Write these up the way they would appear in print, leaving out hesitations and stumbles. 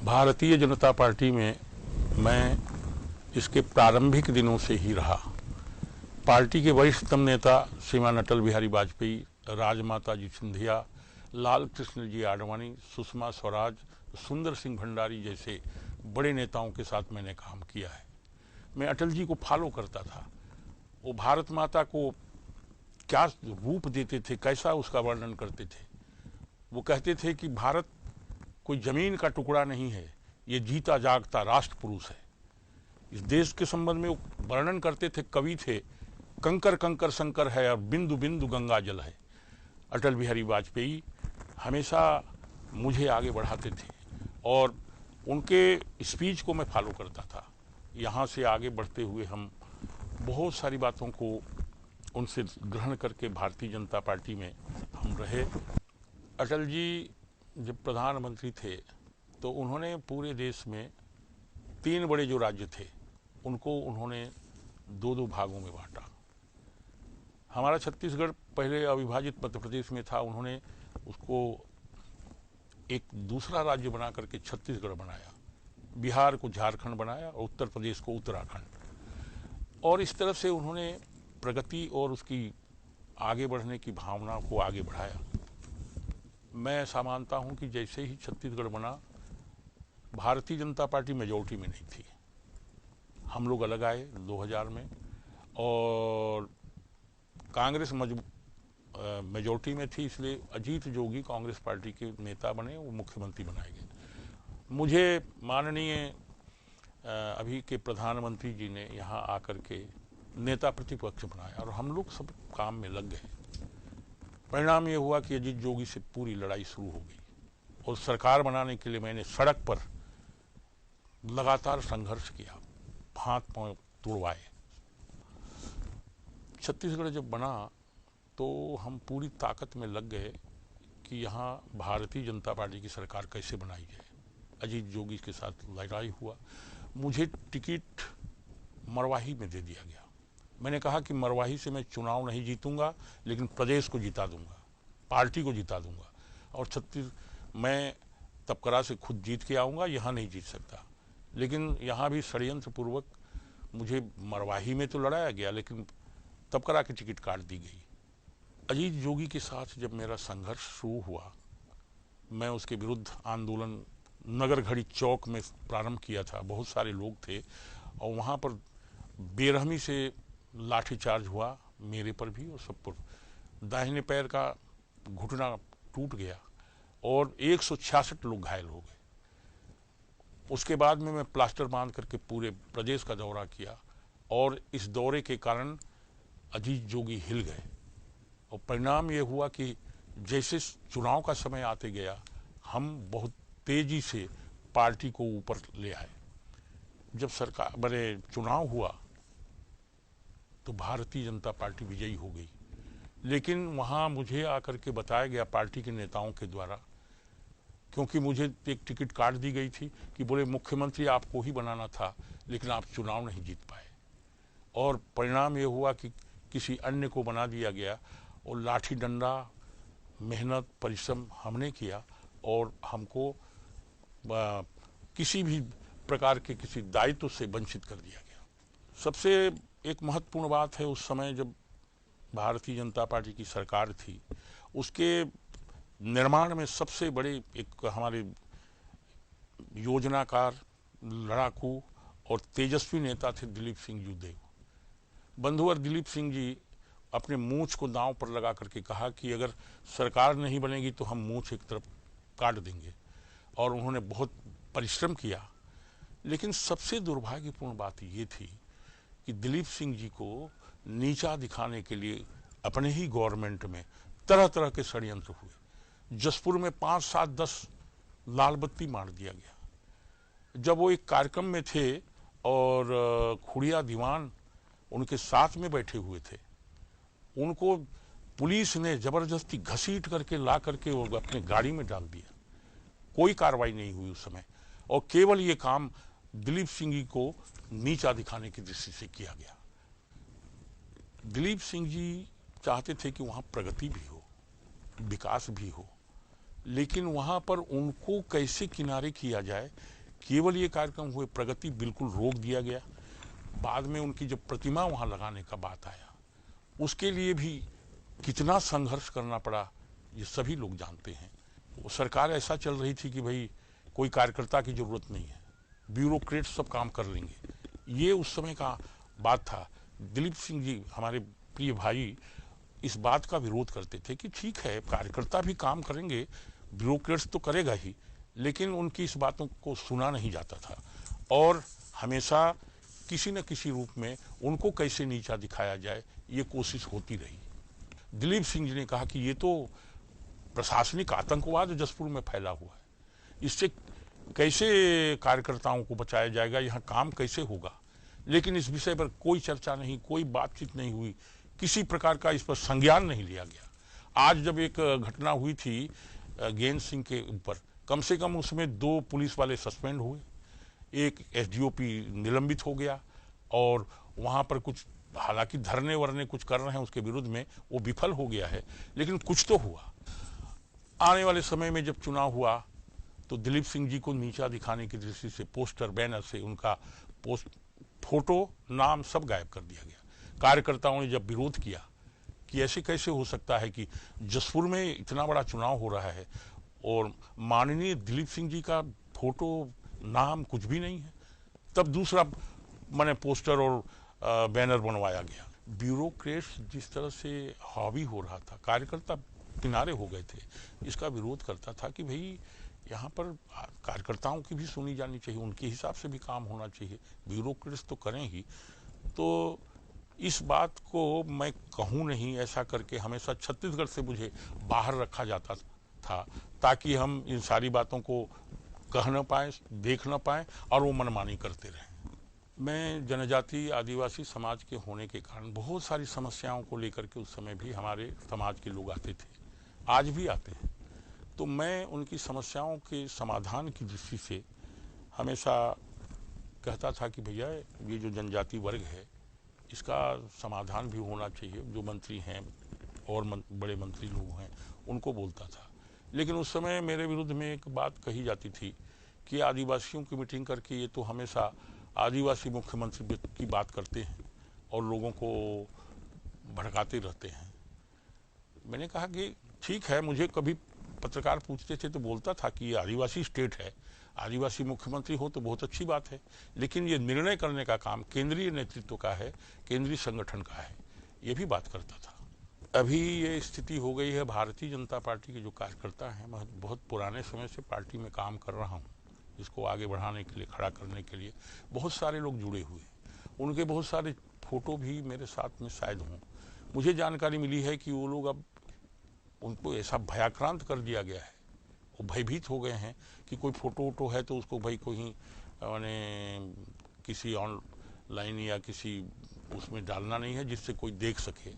Bharatiya Janata party में मैं इसके प्रारंभिक दिनों से ही रहा। पार्टी के वरिष्ठतम नेता श्रीमान अटल बिहारी वाजपेयी, राजमाता जी सिंधिया, लाल कृष्ण जी आडवाणी, सुषमा स्वराज, सुंदर सिंह भंडारी जैसे बड़े नेताओं के साथ मैंने काम किया है। मैं अटल जी को फॉलो करता था। वो भारत माता को क्या रूप देते थे, कैसा उसका वर्णन करते थे। वो कहते थे कि भारत कोई जमीन का टुकड़ा नहीं है, ये जीता जागता राष्ट्र पुरुष है। इस देश के संबंध में वो वर्णन करते थे, कवि थे, कंकर कंकर शंकर है और बिंदु बिंदु गंगा जल है। अटल बिहारी वाजपेयी हमेशा मुझे आगे बढ़ाते थे और उनके स्पीच को मैं फॉलो करता था। यहाँ से आगे बढ़ते हुए हम बहुत सारी बातों को उनसे ग्रहण करके भारतीय जनता पार्टी में हम रहे। अटल जी जब प्रधानमंत्री थे तो उन्होंने पूरे देश में 3 बड़े जो राज्य थे उनको उन्होंने 2-2 भागों में बांटा। हमारा छत्तीसगढ़ पहले अविभाजित मध्य प्रदेश में था, उन्होंने उसको एक दूसरा राज्य बना करके छत्तीसगढ़ बनाया, बिहार को झारखंड बनाया और उत्तर प्रदेश को उत्तराखंड। और इस तरह से उन्होंने प्रगति और उसकी आगे बढ़ने की भावना को आगे बढ़ाया। मैं ऐसा मानता हूं कि जैसे ही छत्तीसगढ़ बना, भारतीय जनता पार्टी मेजॉरिटी में नहीं थी। हम लोग अलग आए 2000 में और कांग्रेस मेजॉरिटी में थी, इसलिए अजीत जोगी कांग्रेस पार्टी के नेता बने, वो मुख्यमंत्री बनाए गए। मुझे माननीय अभी के प्रधानमंत्री जी ने यहाँ आकर के नेता प्रतिपक्ष बनाया और हम लोग सब काम में लग गए। परिणाम ये हुआ कि अजीत जोगी से पूरी लड़ाई शुरू हो गई और सरकार बनाने के लिए मैंने सड़क पर लगातार संघर्ष किया, हाथ पांव तुड़वाए। छत्तीसगढ़ जब बना तो हम पूरी ताकत में लग गए कि यहाँ भारतीय जनता पार्टी की सरकार कैसे बनाई जाए। अजीत जोगी के साथ लड़ाई हुआ। मुझे टिकट मरवाही में दे दिया गया। मैंने कहा कि मरवाही से मैं चुनाव नहीं जीतूंगा, लेकिन प्रदेश को जिता दूंगा, पार्टी को जिता दूंगा और मैं तपकरा से खुद जीत के आऊँगा, यहाँ नहीं जीत सकता। लेकिन यहाँ भी षड्यंत्र पूर्वक मुझे मरवाही में तो लड़ाया गया, लेकिन तपकरा की टिकट काट दी गई। अजीत जोगी के साथ जब मेरा संघर्ष शुरू हुआ, मैं उसके विरुद्ध आंदोलन नगर घड़ी चौक में प्रारंभ किया था। बहुत सारे लोग थे और वहाँ पर बेरहमी से लाठीचार्ज हुआ, मेरे पर भी और सब पर। दाहिने पैर का घुटना टूट गया और 166 लोग घायल हो गए। उसके बाद में मैं प्लास्टर बांध करके पूरे प्रदेश का दौरा किया और इस दौरे के कारण अजीत जोगी हिल गए और परिणाम ये हुआ कि जैसे चुनाव का समय आते गया, हम बहुत तेजी से पार्टी को ऊपर ले आए। जब सरकार बड़े चुनाव हुआ तो भारतीय जनता पार्टी विजयी हो गई, लेकिन वहाँ मुझे आकर के बताया गया पार्टी के नेताओं के द्वारा, क्योंकि मुझे एक टिकट काट दी गई थी, कि बोले मुख्यमंत्री आपको ही बनाना था, लेकिन आप चुनाव नहीं जीत पाए। और परिणाम ये हुआ कि किसी अन्य को बना दिया गया और लाठी डंडा, मेहनत, परिश्रम हमने किया और हमको किसी भी प्रकार के किसी दायित्व से वंचित कर दिया गया। सबसे एक महत्वपूर्ण बात है, उस समय जब भारतीय जनता पार्टी की सरकार थी, उसके निर्माण में सबसे बड़े एक हमारे योजनाकार, लड़ाकू और तेजस्वी नेता थे दिलीप सिंह जूदेव। बंधुवर दिलीप सिंह जी अपने मूंछ को दांव पर लगा करके कहा कि अगर सरकार नहीं बनेगी तो हम मूंछ एक तरफ काट देंगे, और उन्होंने बहुत परिश्रम किया। लेकिन सबसे दुर्भाग्यपूर्ण बात ये थी कि दिलीप सिंह जी को नीचा दिखाने के लिए अपने ही गवर्नमेंट में तरह तरह के षड्यंत्र हुए। जसपुर में 5, 7, 10 लाल बत्ती मार दिया गया। जब वो एक कार्यक्रम में थे और खुड़िया दीवान उनके साथ में बैठे हुए थे, उनको पुलिस ने जबरदस्ती घसीट करके ला करके वो अपने गाड़ी में डाल दिया। कोई कार्रवाई नहीं हुई उस समय, और केवल ये काम दिलीप सिंह जी को नीचा दिखाने की दृष्टि से किया गया। दिलीप सिंह जी चाहते थे कि वहाँ प्रगति भी हो, विकास भी हो, लेकिन वहाँ पर उनको कैसे किनारे किया जाए, केवल ये कार्यक्रम हुए, प्रगति बिल्कुल रोक दिया गया। बाद में उनकी जब प्रतिमा वहाँ लगाने का बात आया, उसके लिए भी कितना संघर्ष करना पड़ा ये सभी लोग जानते हैं। वो सरकार ऐसा चल रही थी कि भाई कोई कार्यकर्ता की जरूरत नहीं है, ब्यूरोक्रेट सब काम कर लेंगे। ये उस समय का बात था। दिलीप सिंह जी हमारे प्रिय भाई इस बात का विरोध करते थे कि ठीक है, कार्यकर्ता भी काम करेंगे, ब्यूरोक्रेट्स तो करेगा ही, लेकिन उनकी इस बातों को सुना नहीं जाता था और हमेशा किसी न किसी रूप में उनको कैसे नीचा दिखाया जाए ये कोशिश होती रही। दिलीप सिंह जी ने कहा कि ये तो प्रशासनिक आतंकवाद जसपुर में फैला हुआ है, इससे कैसे कार्यकर्ताओं को बचाया जाएगा, यहाँ काम कैसे होगा। लेकिन इस विषय पर कोई चर्चा नहीं, कोई बातचीत नहीं हुई, किसी प्रकार का इस पर संज्ञान नहीं लिया गया। आज जब एक घटना हुई थी गेंद सिंह के ऊपर, कम से कम उसमें 2 पुलिस वाले सस्पेंड हुए, एक एसडीओपी निलंबित हो गया और वहाँ पर कुछ हालांकि धरने वरने कुछ कर रहे हैं उसके विरुद्ध में, वो विफल हो गया है, लेकिन कुछ तो हुआ। आने वाले समय में जब चुनाव हुआ तो दिलीप सिंह जी को नीचा दिखाने की दृष्टि से पोस्टर बैनर से उनका फोटो नाम सब गायब कर दिया गया। कार्यकर्ताओं ने जब विरोध किया कि ऐसे कैसे हो सकता है कि जसपुर में इतना बड़ा चुनाव हो रहा है और माननीय दिलीप सिंह जी का फोटो नाम कुछ भी नहीं है, तब दूसरा मैंने पोस्टर और बैनर बनवाया गया। ब्यूरोक्रेट्स जिस तरह से हावी हो रहा था, कार्यकर्ता किनारे हो गए थे, इसका विरोध करता था कि भाई यहाँ पर कार्यकर्ताओं की भी सुनी जानी चाहिए, उनके हिसाब से भी काम होना चाहिए, ब्यूरोक्रेट्स तो करें ही। तो इस बात को मैं कहूँ नहीं, ऐसा करके हमेशा छत्तीसगढ़ से मुझे बाहर रखा जाता था ताकि हम इन सारी बातों को कह न पाएँ, देख न पाएँ और वो मनमानी करते रहें। मैं जनजाति आदिवासी समाज के होने के कारण बहुत सारी समस्याओं को लेकर के उस समय भी हमारे समाज के लोग आते थे, आज भी आते हैं। तो मैं उनकी समस्याओं के समाधान की दृष्टि से हमेशा कहता था कि भैया ये जो जनजाति वर्ग है इसका समाधान भी होना चाहिए। जो मंत्री हैं और बड़े मंत्री लोग हैं उनको बोलता था, लेकिन उस समय मेरे विरुद्ध में एक बात कही जाती थी कि आदिवासियों की मीटिंग करके ये तो हमेशा आदिवासी मुख्यमंत्री की बात करते हैं और लोगों को भड़काते रहते हैं। मैंने कहा कि ठीक है, मुझे कभी पत्रकार पूछते थे तो बोलता था कि ये आदिवासी स्टेट है, आदिवासी मुख्यमंत्री हो तो बहुत अच्छी बात है, लेकिन ये निर्णय करने का काम केंद्रीय नेतृत्व का है, केंद्रीय संगठन का है, ये भी बात करता था। अभी ये स्थिति हो गई है, भारतीय जनता पार्टी के जो कार्यकर्ता हैं, मैं बहुत पुराने समय से पार्टी में काम कर रहा हूँ, इसको आगे बढ़ाने के लिए, खड़ा करने के लिए बहुत सारे लोग जुड़े हुए हैं। उनके बहुत सारे फोटो भी मेरे साथ में शायद हों। मुझे जानकारी मिली है कि वो लोग अब उनको ऐसा भयाक्रांत कर दिया गया है, वो भयभीत हो गए हैं कि कोई फोटो वोटो है तो उसको भाई कोई मैंने किसी ऑनलाइन या किसी उसमें डालना नहीं है जिससे कोई देख सके।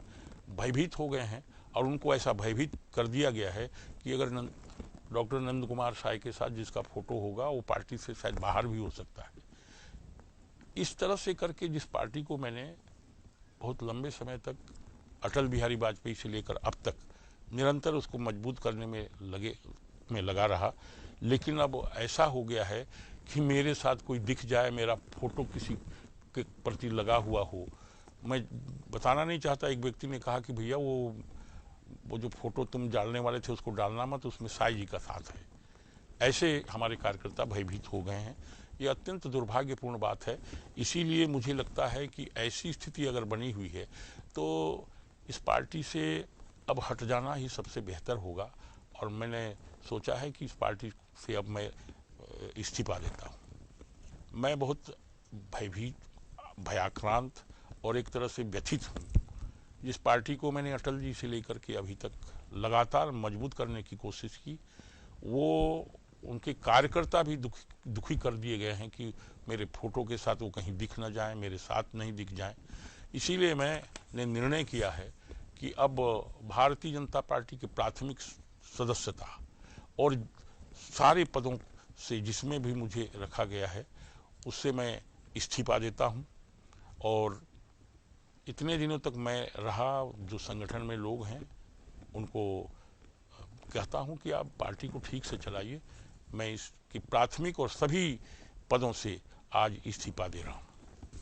भयभीत हो गए हैं और उनको ऐसा भयभीत कर दिया गया है कि अगर डॉक्टर नंद कुमार साय के साथ जिसका फोटो होगा वो पार्टी से शायद बाहर भी हो सकता है। इस तरह से करके जिस पार्टी को मैंने बहुत लंबे समय तक अटल बिहारी वाजपेयी से लेकर अब तक निरंतर उसको मजबूत करने में लगा रहा, लेकिन अब ऐसा हो गया है कि मेरे साथ कोई दिख जाए, मेरा फोटो किसी के प्रति लगा हुआ हो, मैं बताना नहीं चाहता। एक व्यक्ति ने कहा कि भैया वो जो फोटो तुम डालने वाले थे उसको डालना मत, उसमें साई जी का साथ है। ऐसे हमारे कार्यकर्ता भयभीत हो गए हैं। ये अत्यंत दुर्भाग्यपूर्ण बात है। इसीलिए मुझे लगता है कि ऐसी स्थिति अगर बनी हुई है तो इस पार्टी से अब हट जाना ही सबसे बेहतर होगा और मैंने सोचा है कि इस पार्टी से अब मैं इस्तीफा देता हूँ। मैं बहुत भयभीत, भयाक्रांत और एक तरह से व्यथित हूँ। जिस पार्टी को मैंने अटल जी से लेकर के अभी तक लगातार मजबूत करने की कोशिश की, वो उनके कार्यकर्ता भी दुखी कर दिए गए हैं कि मेरे फोटो के साथ वो कहीं दिख न जाए, मेरे साथ नहीं दिख जाए। इसीलिए मैंने निर्णय किया है कि अब भारतीय जनता पार्टी के प्राथमिक सदस्यता और सारे पदों से जिसमें भी मुझे रखा गया है उससे मैं इस्तीफा देता हूं। और इतने दिनों तक मैं रहा, जो संगठन में लोग हैं उनको कहता हूं कि आप पार्टी को ठीक से चलाइए। मैं इसकी प्राथमिक और सभी पदों से आज इस्तीफा दे रहा हूं।